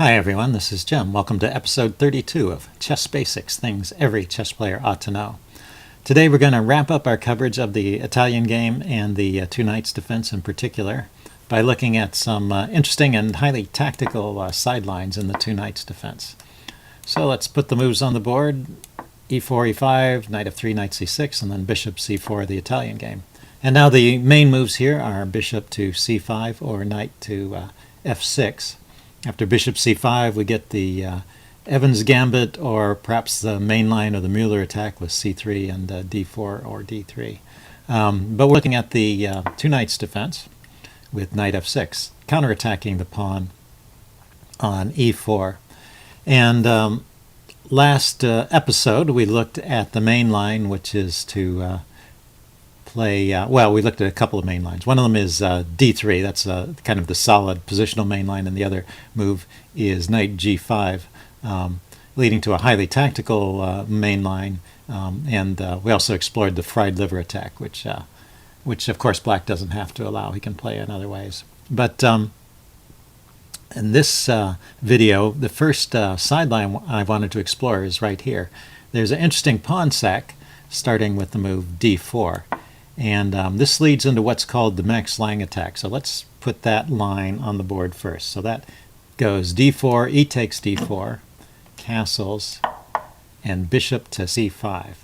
Hi everyone, this is Jim. Welcome to episode 32 of Chess Basics, Things Every Chess Player Ought to Know. Today we're going to wrap up our coverage of the Italian game and the two knights defense in particular by looking at some interesting and highly tactical sidelines in the two knights defense. So let's put the moves on the board. e4, e5, knight f3, knight c6, and then bishop c4, the Italian game. And now the main moves here are bishop to c5 or knight to f6. After bishop c5, we get the Evans gambit, or perhaps the main line of the Mueller attack with c3 and d4 or d3. But we're looking at the two knights defense with knight f6, counterattacking the pawn on e4. And last episode, we looked at the main line, which is to play, well, we looked at a couple of main lines. One of them is d3. That's kind of the solid positional main line, and the other move is knight g5, leading to a highly tactical main line. And we also explored the fried liver attack, which of course black doesn't have to allow. He can play in other ways. But in this video, the first sideline I wanted to explore is right here. There's an interesting pawn sack starting with the move d4. And this leads into what's called the Max Lange attack. So let's put that line on the board first. So that goes d4, e takes d4, castles, and bishop to c5.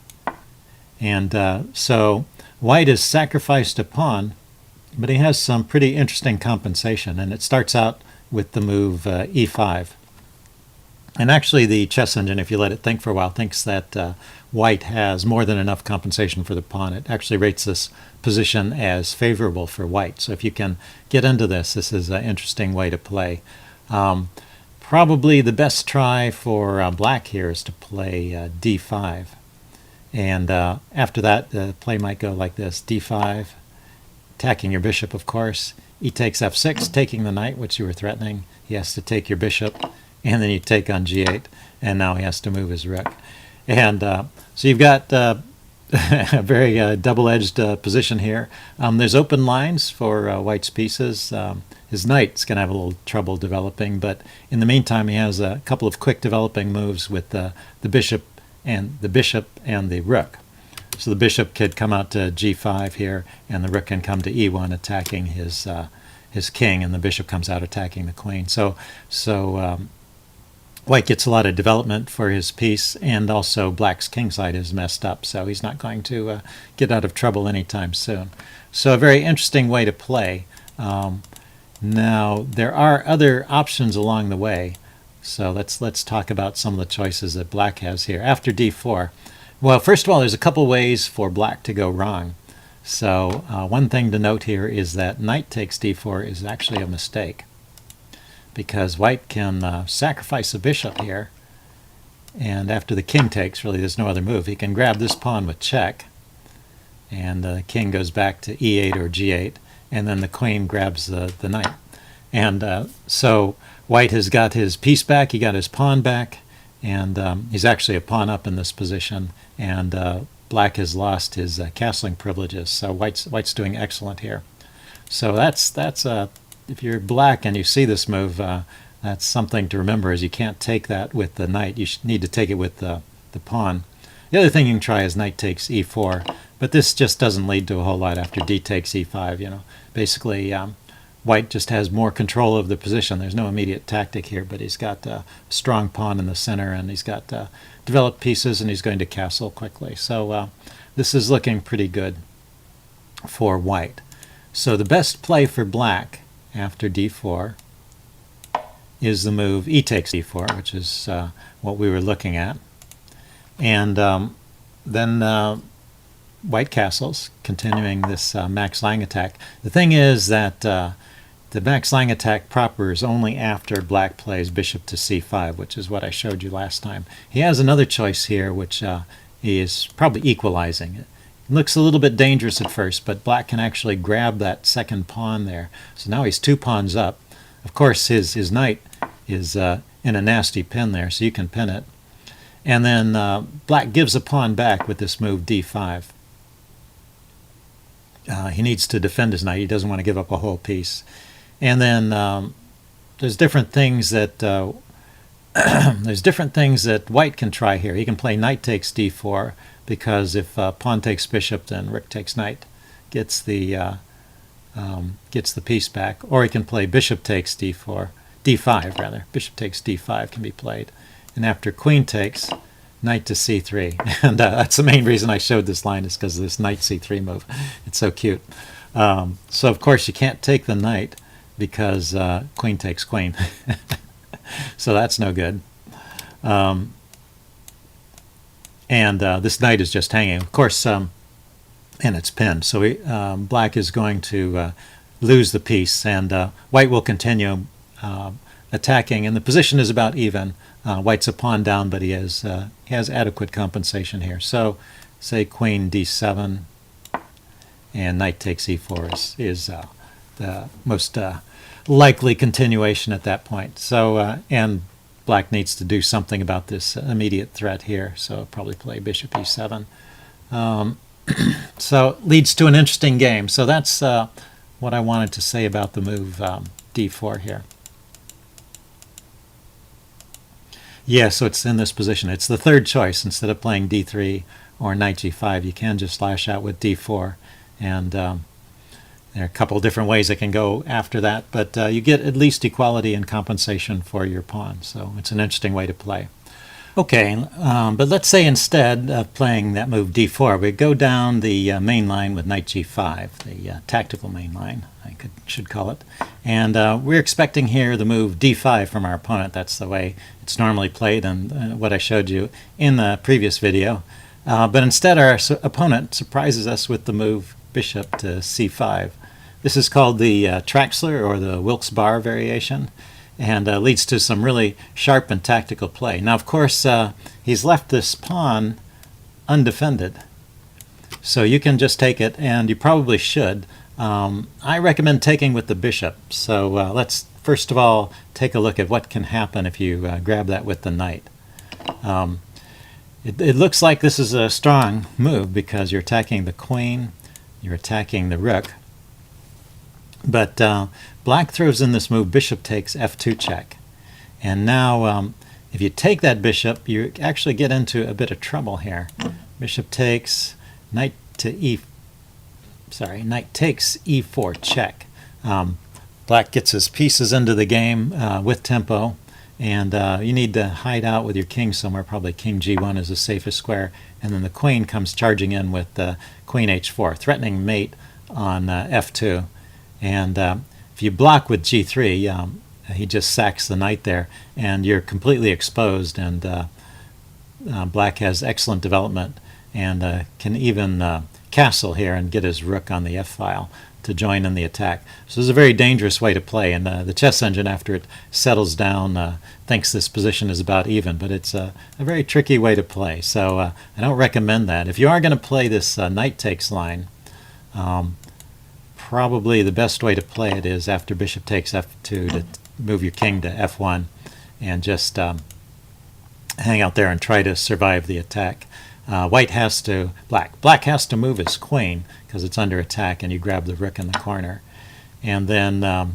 And so white has sacrificed a pawn, but he has some pretty interesting compensation. And it starts out with the move e5. And actually the chess engine, if you let it think for a while, thinks that white has more than enough compensation for the pawn. It actually rates this position as favorable for white. So if you can get into this, this is an interesting way to play. Probably the best try for black here is to play d5. And after that, the play might go like this: d5, attacking your bishop, of course. E takes f6, taking the knight, which you were threatening. He has to take your bishop, and then you take on g8, and now he has to move his rook. And so you've got a very double-edged position here. There's open lines for white's pieces. His knight's going to have a little trouble developing, but in the meantime he has a couple of quick developing moves with the bishop and the rook. So the bishop could come out to g5 here, and the rook can come to e1, attacking his king, and the bishop comes out attacking the queen. So white gets a lot of development for his piece, and also black's king side is messed up, so he's not going to get out of trouble anytime soon. So a very interesting way to play. Now there are other options along the way, so let's talk about some of the choices that black has here. After d4, well, first of all, there's a couple ways for black to go wrong. So one thing to note here is that knight takes d4 is actually a mistake, because white can sacrifice a bishop here, and after the king takes, really there's no other move. He can grab this pawn with check, and the king goes back to e8 or g8, and then the queen grabs the knight. And so white has got his piece back, he got his pawn back, and he's actually a pawn up in this position, and black has lost his castling privileges. So white's doing excellent here. So that's if you're black and you see this move, that's something to remember, is you can't take that with the knight. You need to take it with the pawn. The other thing you can try is knight takes e4, but this just doesn't lead to a whole lot after d takes e5. Basically white just has more control of the position. There's no immediate tactic here, but he's got a strong pawn in the center, and he's got developed pieces, and he's going to castle quickly. So this is looking pretty good for white. So the best play for black after d4 is the move e takes d4, which is what we were looking at. And then white castles, continuing this Max Lange attack. The thing is that the Max Lange attack proper is only after black plays bishop to c5, which is what I showed you last time. He has another choice here, which he is probably equalizing. It looks a little bit dangerous at first, but black can actually grab that second pawn there. So now he's 2 pawns up. Of course, his knight is in a nasty pin there, so you can pin it. And then black gives a pawn back with this move d5. He needs to defend his knight. He doesn't want to give up a whole piece. And then there's different things that there's different things that white can try here. He can play knight takes d4, because if pawn takes bishop, then rook takes knight, gets the piece back. Or he can play bishop takes d5 rather. Bishop takes d5 can be played, and after queen takes, knight to c3. And that's the main reason I showed this line, is because of this knight c3 move. It's so cute. So of course you can't take the knight, because queen takes queen. So that's no good. And this knight is just hanging, of course, and it's pinned. So black is going to lose the piece, and white will continue attacking, and the position is about even. White's a pawn down, but he has adequate compensation here. So say queen d7 and knight takes e4 is the most likely continuation at that point. So and black needs to do something about this immediate threat here, so probably play bishop e7. So it leads to an interesting game. So that's what I wanted to say about the move d4 here. Yeah, so it's in this position. It's the third choice. Instead of playing d3 or knight g5, you can just lash out with d4. And there are a couple of different ways it can go after that, but you get at least equality and compensation for your pawn. So it's an interesting way to play. Okay, but let's say instead of playing that move d4, we go down the main line with knight g5, the tactical main line, I should call it. And we're expecting here the move d5 from our opponent. That's the way it's normally played, and what I showed you in the previous video. But instead our opponent surprises us with the move bishop to c5. This is called the Traxler or the Wilkes-Barre variation, and leads to some really sharp and tactical play. Now, of course, he's left this pawn undefended, so you can just take it, and you probably should. I recommend taking with the bishop. So let's first of all take a look at what can happen if you grab that with the knight. It looks like this is a strong move, because you're attacking the queen, you're attacking the rook. But black throws in this move bishop takes f2 check. And now if you take that bishop, you actually get into a bit of trouble here. Bishop takes, knight takes e4 check. Black gets his pieces into the game with tempo, and you need to hide out with your king somewhere. Probably king g1 is the safest square, and then the queen comes charging in with queen h4, threatening mate on f2. And if you block with g3, he just sacks the knight there, and you're completely exposed, and black has excellent development, and can even castle here and get his rook on the f-file to join in the attack. So this is a very dangerous way to play, and the chess engine, after it settles down, thinks this position is about even, but it's a very tricky way to play. So I don't recommend that. If you are going to play this knight takes line, probably the best way to play it is after bishop takes f2 to move your king to f1 and just hang out there and try to survive the attack. Black has to move his queen because it's under attack, and you grab the rook in the corner. And then I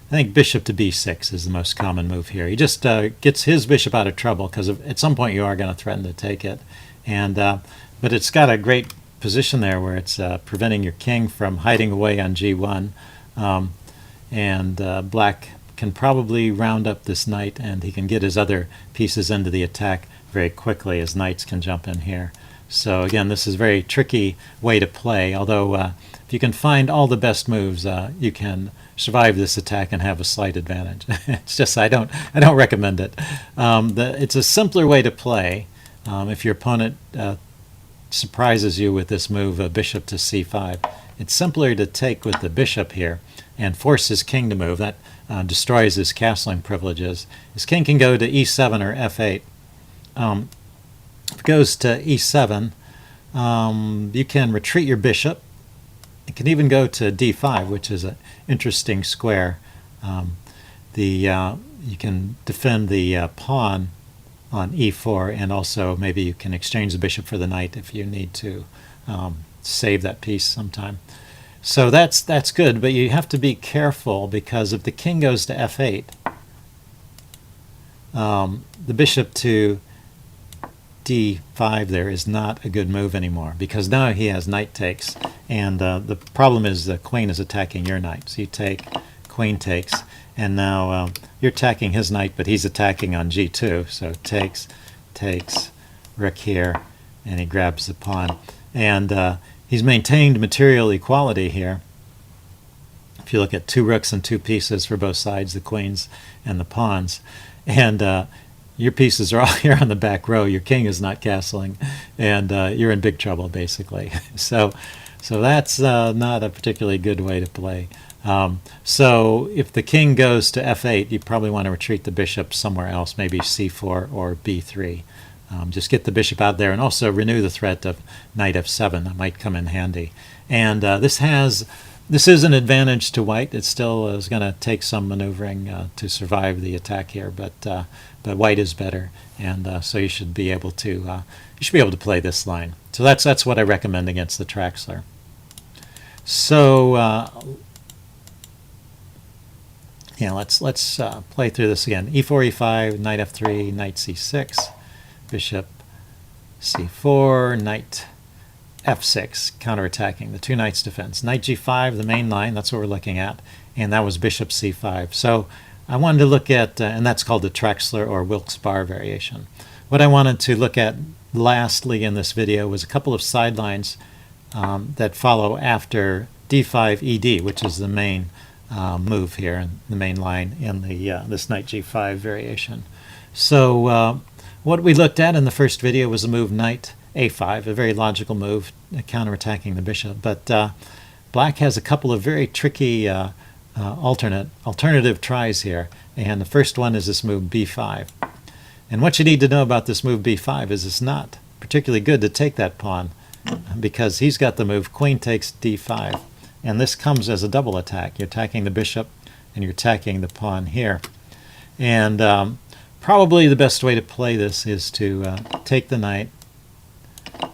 think bishop to b6 is the most common move here. He just gets his bishop out of trouble, because at some point you are going to threaten to take it. And but it's got a great position there where it's preventing your king from hiding away on g1, and black can probably round up this knight, and he can get his other pieces into the attack very quickly, as knights can jump in here. So again, this is a very tricky way to play, although if you can find all the best moves, you can survive this attack and have a slight advantage. It's just I don't recommend it. It's a simpler way to play if your opponent surprises you with this move, bishop to c5. It's simpler to take with the bishop here and force his king to move. That destroys his castling privileges. His king can go to e7 or f8. If it goes to e7, you can retreat your bishop. It can even go to d5, which is an interesting square. You can defend the pawn on e4, and also maybe you can exchange the bishop for the knight if you need to save that piece sometime. So that's good, but you have to be careful, because if the king goes to f8, the bishop to d5 there is not a good move anymore, because now he has knight takes, and the problem is the queen is attacking your knight. So you take, queen takes, and now you're attacking his knight, but he's attacking on g2, so takes, rook here, and he grabs the pawn. And he's maintained material equality here. If you look at 2 rooks and 2 pieces for both sides, the queens and the pawns, and your pieces are all here on the back row. Your king is not castling, and you're in big trouble, basically. So that's not a particularly good way to play. So if the king goes to f8, you probably want to retreat the bishop somewhere else, maybe c4 or b3. Just get the bishop out there, and also renew the threat of knight f7. That might come in handy. And this is an advantage to white. It still is going to take some maneuvering to survive the attack here, but white is better, and so you should be able to play this line. So that's what I recommend against the Traxler. So yeah, let's play through this again. e4, e5, knight f3, knight c6, bishop c4, knight f6, counterattacking the 2 knights defense. Knight g5, the main line, that's what we're looking at, and that was bishop c5. So I wanted to look at, and that's called the Traxler or Wilkes-Barre variation. What I wanted to look at lastly in this video was a couple of sidelines that follow after d5 ed, which is the main move here, and the main line in the this knight g5 variation. So what we looked at in the first video was the move knight a5, a very logical move, counterattacking the bishop. But black has a couple of very tricky alternative tries here, and the first one is this move b5. And what you need to know about this move b5 is it's not particularly good to take that pawn, because he's got the move queen takes d5, and this comes as a double attack. You're attacking the bishop and you're attacking the pawn here. And probably the best way to play this is to take the knight,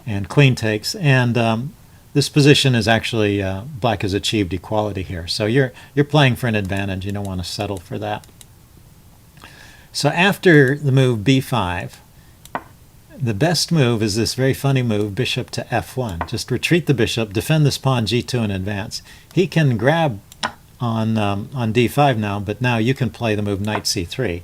and queen takes, and this position is actually black has achieved equality here. So you're playing for an advantage. You don't want to settle for that. So after the move b5, the best move is this very funny move, bishop to f1. Just retreat the bishop, defend this pawn g2 in advance. He can grab on d5 now, but now you can play the move knight c3,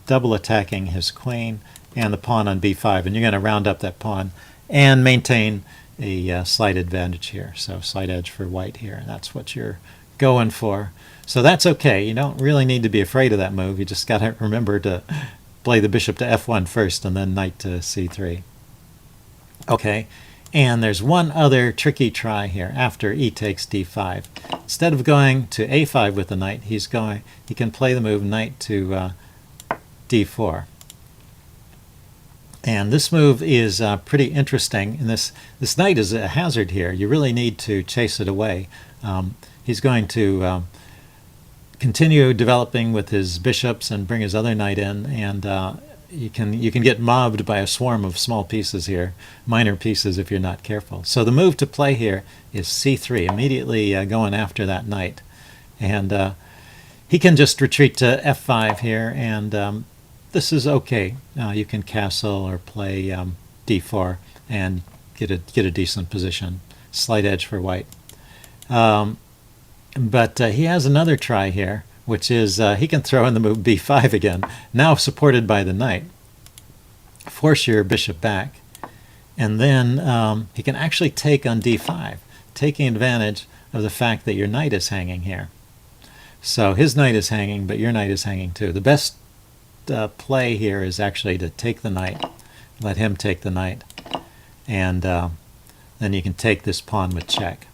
double attacking his queen and the pawn on b5, and you're going to round up that pawn and maintain a slight advantage here. So slight edge for white here. That's what you're going for. So that's okay. You don't really need to be afraid of that move. You just got to remember to play the bishop to f1 first, and then knight to c3. Okay, and there's one other tricky try here after e takes d5. Instead of going to a5 with the knight, he can play the move knight to d4. And this move is pretty interesting. And this knight is a hazard here. You really need to chase it away. He's going to continue developing with his bishops and bring his other knight in, and you can get mobbed by a swarm of small pieces here, minor pieces if you're not careful. So the move to play here is c3, immediately going after that knight. And he can just retreat to f5 here, and this is okay. You can castle or play d4 and get a decent position. Slight edge for white. But he has another try here, which is he can throw in the move b5 again, now supported by the knight. Force your bishop back, and then he can actually take on d5, taking advantage of the fact that your knight is hanging here. So his knight is hanging, but your knight is hanging too. The best play here is actually to take the knight, let him take the knight, and then you can take this pawn with check.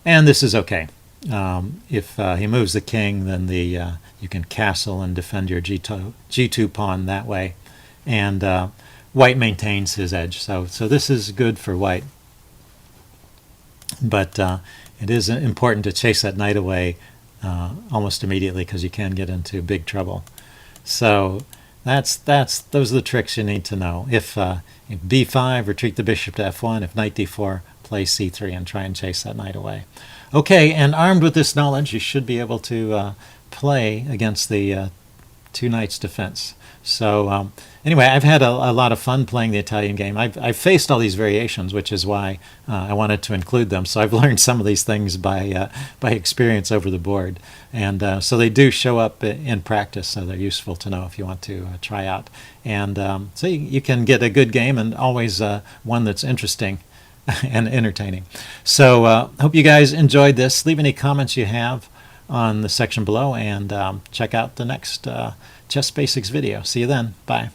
And this is okay. If he moves the king, then you can castle and defend your g2 pawn that way, and white maintains his edge. So this is good for white, but it is important to chase that knight away almost immediately, because you can get into big trouble. So those are the tricks you need to know. If b5, retreat the bishop to f1. If knight d4, play c3 and try and chase that knight away. Okay, and armed with this knowledge, you should be able to play against the two knights defense. So anyway, I've had a lot of fun playing the Italian game. I've faced all these variations, which is why I wanted to include them. So I've learned some of these things by experience over the board. And so they do show up in practice, so they're useful to know if you want to try out. And so you can get a good game, and always one that's interesting and entertaining. So hope you guys enjoyed this. Leave any comments you have on the section below, and check out the next Chess Basics video. See you then. Bye.